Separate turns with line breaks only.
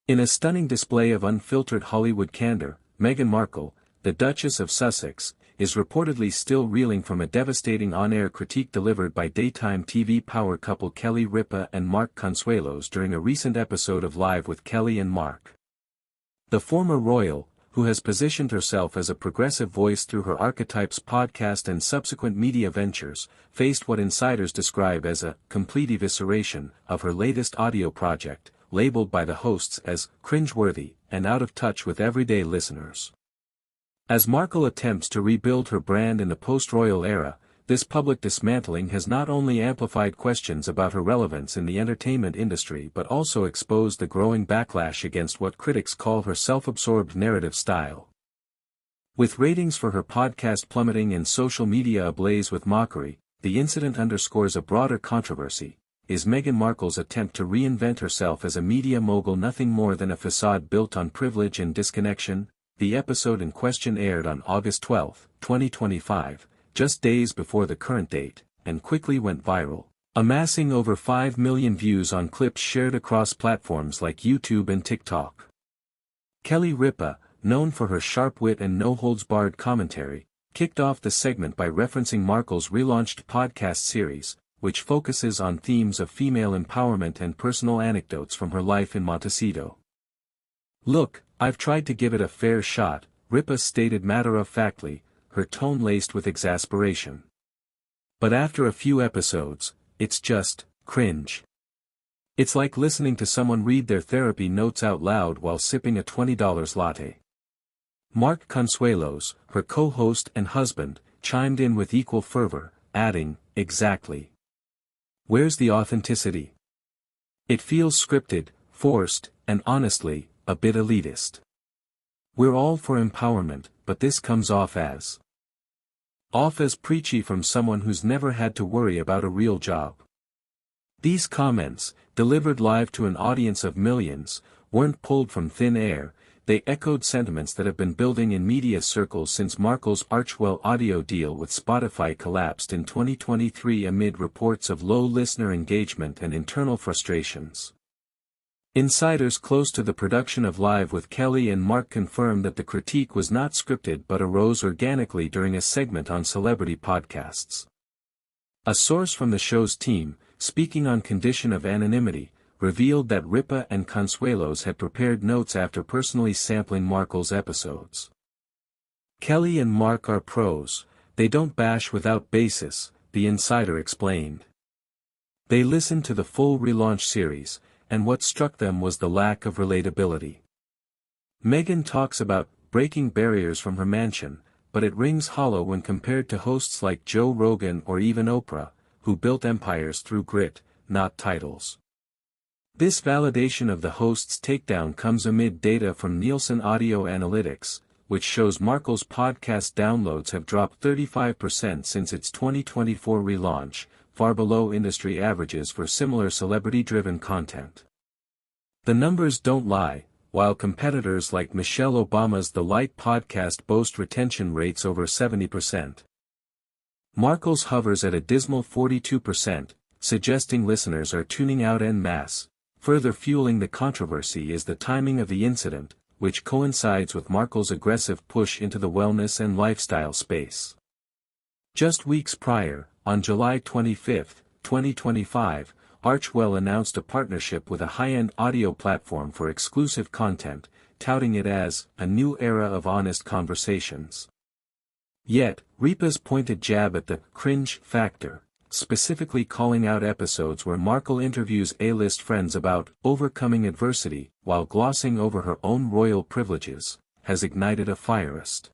In a stunning display of unfiltered Hollywood candor, Meghan Markle, the Duchess of Sussex, is reportedly still reeling from a devastating on-air critique delivered by daytime TV power couple Kelly Ripa and Mark Consuelos during a recent episode of Live with Kelly and Mark. The former royal, who has positioned herself as a progressive voice through her Archetypes podcast and subsequent media ventures, faced what insiders describe as a complete evisceration of her latest audio project, labeled by the hosts as cringeworthy and out of touch with everyday listeners. As Markle attempts to rebuild her brand in the post-royal era, this public dismantling has not only amplified questions about her relevance in the entertainment industry but also exposed the growing backlash against what critics call her self-absorbed narrative style. With ratings for her podcast plummeting and social media ablaze with mockery, the incident underscores a broader controversy. Is Meghan Markle's attempt to reinvent herself as a media mogul nothing more than a facade built on privilege and disconnection? The episode in question aired on August 12, 2025, just days before the current date, and quickly went viral, amassing over 5 million views on clips shared across platforms like YouTube and TikTok. Kelly Ripa, known for her sharp wit and no-holds-barred commentary, kicked off the segment by referencing Markle's relaunched podcast series, which focuses on themes of female empowerment and personal anecdotes from her life in Montecito. "Look, I've tried to give it a fair shot," Ripa stated matter-of-factly, her tone laced with exasperation. "But after a few episodes, it's just cringe. It's like listening to someone read their therapy notes out loud while sipping a $20 latte." Mark Consuelos, her co-host and husband, chimed in with equal fervor, adding, "Exactly. Where's the authenticity? It feels scripted, forced, and honestly, a bit elitist. We're all for empowerment, but this comes off as preachy from someone who's never had to worry about a real job." These comments, delivered live to an audience of millions, weren't pulled from thin air. They echoed sentiments that have been building in media circles since Markle's Archewell audio deal with Spotify collapsed in 2023 amid reports of low listener engagement and internal frustrations. Insiders close to the production of Live with Kelly and Mark confirmed that the critique was not scripted but arose organically during a segment on celebrity podcasts. A source from the show's team, speaking on condition of anonymity, revealed that Ripa and Consuelos had prepared notes after personally sampling Markle's episodes. "Kelly and Mark are pros, they don't bash without basis," the insider explained. "They listened to the full relaunch series, and what struck them was the lack of relatability. Meghan talks about breaking barriers from her mansion, but it rings hollow when compared to hosts like Joe Rogan or even Oprah, who built empires through grit, not titles." This validation of the host's takedown comes amid data from Nielsen Audio Analytics, which shows Markle's podcast downloads have dropped 35% since its 2024 relaunch, far below industry averages for similar celebrity-driven content. The numbers don't lie. While competitors like Michelle Obama's The Light podcast boast retention rates over 70%. Markle's hovers at a dismal 42%, suggesting listeners are tuning out en masse. Further fueling the controversy is the timing of the incident, which coincides with Markle's aggressive push into the wellness and lifestyle space. Just weeks prior, on July 25, 2025, Archewell announced a partnership with a high-end audio platform for exclusive content, touting it as a new era of honest conversations. Yet, Ripa's pointed jab at the cringe factor, specifically calling out episodes where Markle interviews A-list friends about overcoming adversity while glossing over her own royal privileges, has ignited a firest.